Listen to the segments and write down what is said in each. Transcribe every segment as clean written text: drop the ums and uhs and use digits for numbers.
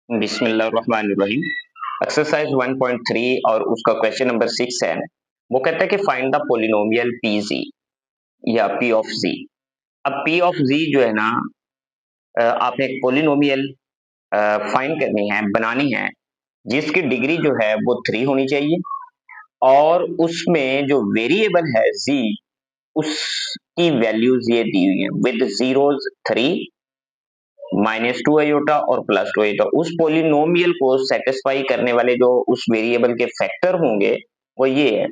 बिस्मिल्लाहिर्रहमानिर्रहीम। एक्सरसाइज 1.3 और उसका क्वेश्चन नंबर 6 है। वो कहता है कि find the polynomial P G या पी ऑफ जी। अब पी ऑफ जी जो है ना, आपने एक पोलिनोमियल फाइंड करनी है, बनानी है, जिसकी डिग्री जो है वो 3 होनी चाहिए और उसमें जो वेरिएबल है जी, उसकी वैल्यूज ये दी हुई है विद जीरोज 3, -2 आयोटा और +2 आयोटा। उस पोलिनोमियल को सेटिस्फाई करने वाले जो उस वेरिएबल के फैक्टर होंगे वो ये है,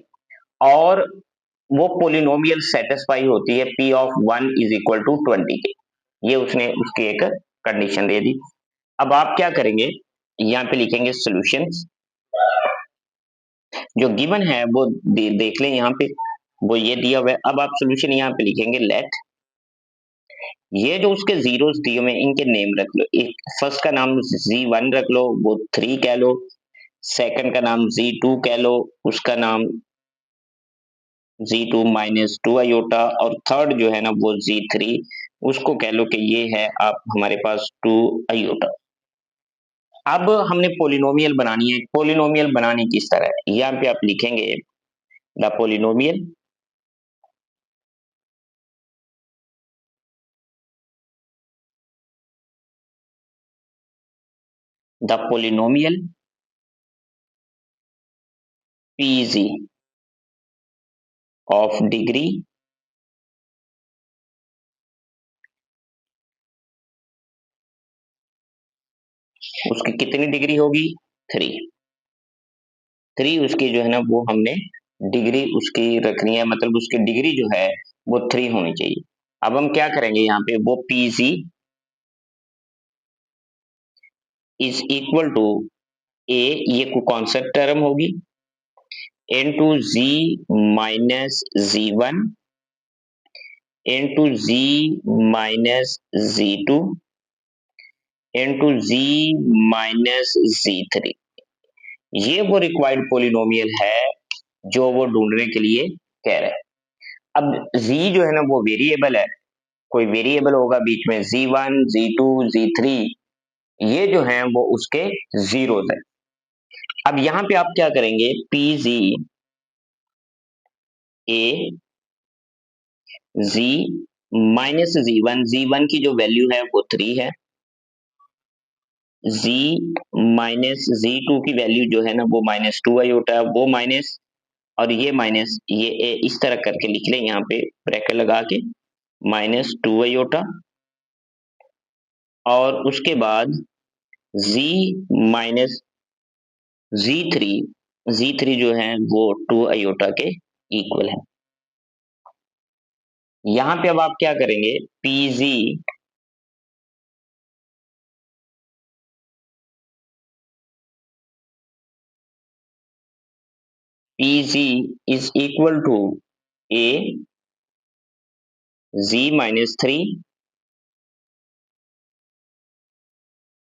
और वो पोलिनोमियल सेटिस्फाई होती है P of 1 is equal to 20 के। ये उसने उसकी एक कंडीशन दे दी। अब आप क्या करेंगे, यहाँ पे लिखेंगे सॉल्यूशंस। जो गिवन है वो देख लें, यहाँ पे वो ये दिया हुआ है। अब आप सॉल्यूशन यहाँ पे लिखेंगे लेट, ये जो उसके जीरोस दिए हुए इनके नेम रख लो। एक फर्स्ट का नाम Z1 रख लो, वो 3 कह लो। सेकंड का नाम Z2 कह लो, उसका नाम Z2 -2 आयोटा, और थर्ड जो है ना वो Z3, उसको कह लो कि ये है आप हमारे पास 2 आयोटा। अब हमने पोलिनोमियल बनानी है। पोलिनोमियल बनानी किस तरह है, यहाँ पे आप लिखेंगे the polynomial PG of degree उसकी कितनी डिग्री होगी, 3 उसकी जो है ना वो हमने डिग्री उसकी रखनी है, मतलब उसकी डिग्री जो है वो 3 होनी चाहिए। अब हम क्या करेंगे, यहाँ पे वो PG इज इक्वल टू ए, ये कॉन्सेप्ट टर्म होगी, into Z minus Z1 into Z minus Z2 into Z minus Z3। ये वो रिक्वायर्ड पोलिनोमियल है जो वो ढूंढने के लिए कह रहा है। अब z जो है ना वो वेरिएबल है, कोई वेरिएबल होगा बीच में, Z1 Z2 Z3, ये जो है वो उसके जीरोस है। अब यहाँ पे आप क्या करेंगे, PG A Z minus Z1 की जो वैल्यू है वो 3 है, Z माइनस Z2 की वैल्यू जो है ना वो -2 आयोटा है, वो माइनस और ये माइनस, ये इस तरह करके लिख लें, यहाँ पे ब्रैकेट लगा के -2 आयोटा, और उसके बाद Z माइनस Z3 जो है वो 2 आयोटा के इक्वल है। यहाँ पे अब आप क्या करेंगे, PG is equal to A Z minus 3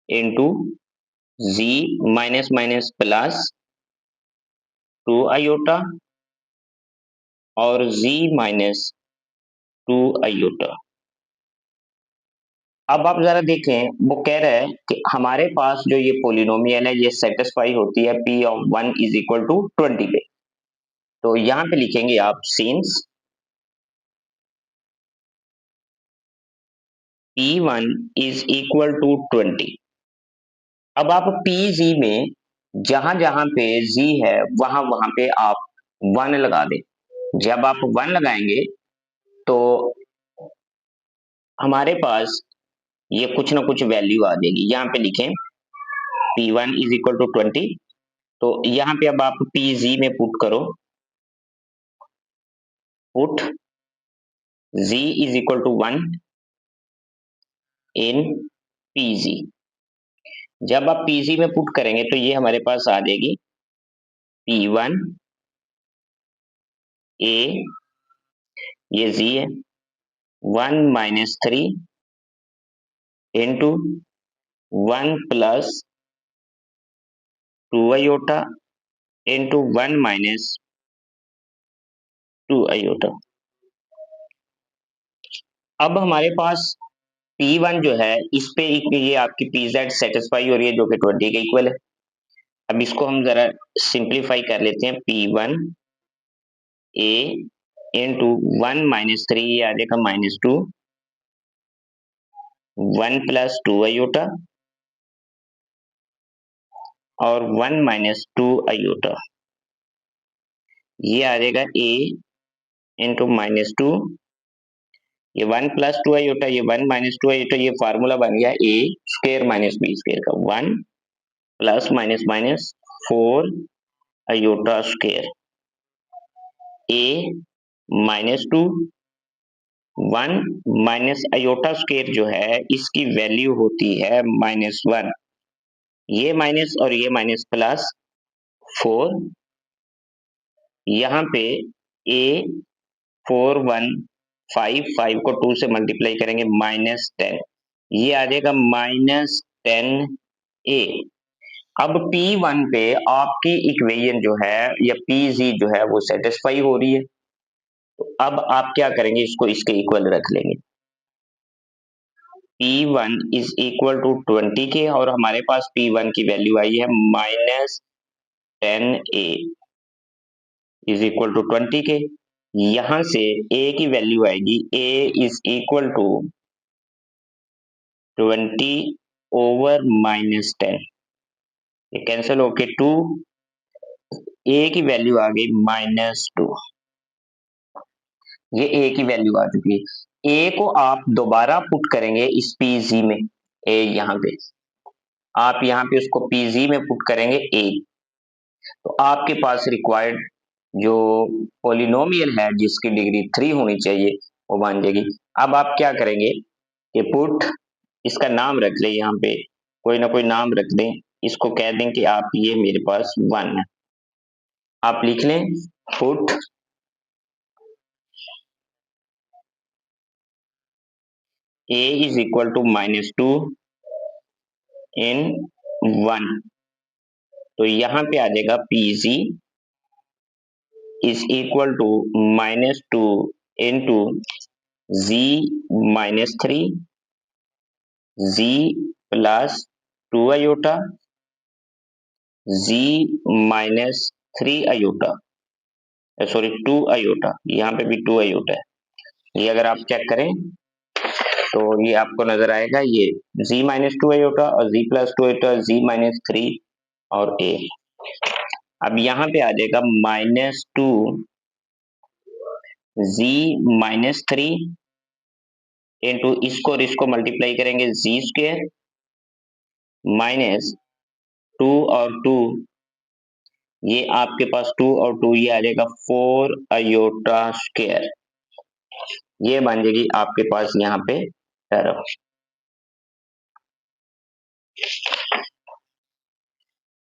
into Z minus minus plus 2 iota और Z minus 2 आयोटा। अब आप जरा देखें, वो कह रहा है कि हमारे पास जो ये पोलिनोमियल है ये सेटिस्फाई होती है P of 1 is equal to 20 पे। तो यहाँ पे लिखेंगे आप since P1 is equal to 20। अब आप PG में जहां जहां पे G है वहां वहां पे आप 1 लगा दें। जब आप 1 लगाएंगे तो हमारे पास ये कुछ ना कुछ वैल्यू आ जाएगी। यहाँ पे लिखें P1 इज इक्वल टू 20। तो यहाँ पे अब आप PG में पुट करो, put Z is equal to 1 in PG। जब आप PG में पुट करेंगे तो ये हमारे पास आ जाएगी P1 A, ये Z है, 1 minus 3 into 1 plus 2 iota into 1 minus 2 iota. अब हमारे पास P1 जो है इस पे ये आपकी PZ सेटिस्फाई हो रही है जो कि 20 के इक्वल है। अब इसको हम जरा सिंप्लीफाई कर लेते हैं, P1 A इंटू 1 माइनस 3, ये आ जाएगा -2, 1 प्लस 2 आयोटा और 1 माइनस 2 आयोटा, ये आ जाएगा A इंटू -2, ये 1 प्लस 2 आयोटा, ये 1 माइनस 2 आयोटा, ये फार्मूला बन गया A square minus B square का, 1 plus minus minus 4 iota square, A -2, 1 minus iota square जो है इसकी वैल्यू होती है -1, ये माइनस और ये माइनस प्लस 4, यहाँ पे A 4 1 5, 5 को 2 से मल्टीप्लाई करेंगे -10, ये आ जाएगा -10A। अब P1 पे आपकी इक्वेशन जो है या PZ जो है वो सेटिस्फाई हो रही है, तो अब आप क्या करेंगे, इसको इसके इक्वल रख लेंगे। P1 इज इक्वल टू 20 के और हमारे पास P1 की वैल्यू आई है -10A इज इक्वल टू 20 के। यहां से A की वैल्यू आएगी A is equal to 20 over -10, ये कैंसिल होके 2, A की वैल्यू आ गई -2, ये A की वैल्यू आ चुकी है। A को आप दोबारा पुट करेंगे इस PZ में, A यहाँ पे आप यहाँ पे उसको PZ में पुट करेंगे A, तो आपके पास रिक्वायर्ड जो पॉलिनोमियल है जिसकी डिग्री 3 होनी चाहिए वो बन जाएगी। अब आप क्या करेंगे कि पुट, इसका नाम रख लें, यहाँ पे कोई ना कोई नाम रख दें, इसको कह दें कि आप ये मेरे पास 1 है, आप लिख लें put A is equal to -2 in 1, तो यहाँ पे आ जाएगा PZ is equal to -2 into Z -3, Z plus 2 iota, Z -3 iota, sorry 2 iota, यहाँ पे भी 2 आयोटा है, ये अगर आप चेक करें तो ये आपको नजर आएगा, ये Z -2 आयोटा और Z प्लस 2 आयोटा, Z -3 और A। अब यहाँ पे आ जाएगा -2 Z -3 इंटू इसको और इसको मल्टीप्लाई करेंगे Z स्क्वायर -2 और 2, ये आपके पास 2 और 2 ये आ जाएगा 4 आयोटा स्क्वायर, ये बन जाएगी आपके पास यहाँ पे टर्म।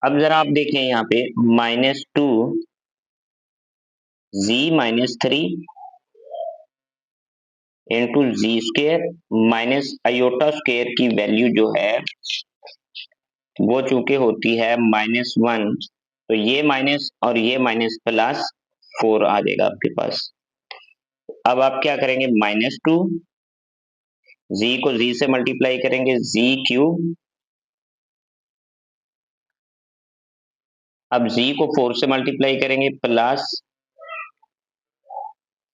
अब जरा आप देख लें यहाँ पे -2 Z -3 into Z square minus iota square की वैल्यू जो है वो चूंकि होती है -1, तो ये माइनस और ये माइनस प्लस 4 आ जाएगा आपके पास। अब आप क्या करेंगे, -2 Z को Z से मल्टीप्लाई करेंगे Z क्यूब, अब Z को 4 से मल्टीप्लाई करेंगे प्लस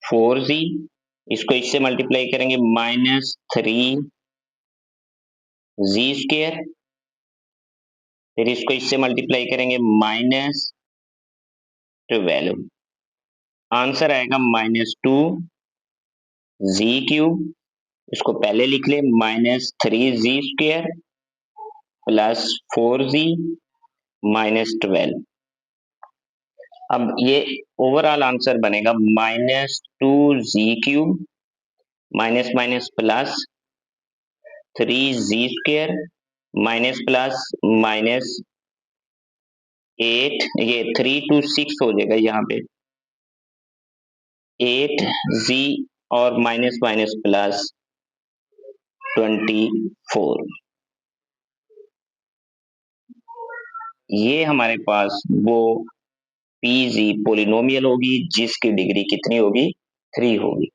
4Z, इसको इससे मल्टीप्लाई करेंगे -3Z स्क्वायर, फिर इसको इससे मल्टीप्लाई करेंगे -12, आंसर आएगा -2Z क्यूब, इसको पहले लिख ले -3Z स्क्वायर प्लस 4Z -12। अब ये ओवरऑल आंसर बनेगा -2Z cube minus minus plus 3Z square minus plus minus 8, ये 3 to 6 हो जाएगा यहाँ पे 8Z और माइनस माइनस प्लस 24, ये हमारे पास वो PZ पोलिनोमियल होगी जिसकी डिग्री कितनी होगी, 3 होगी।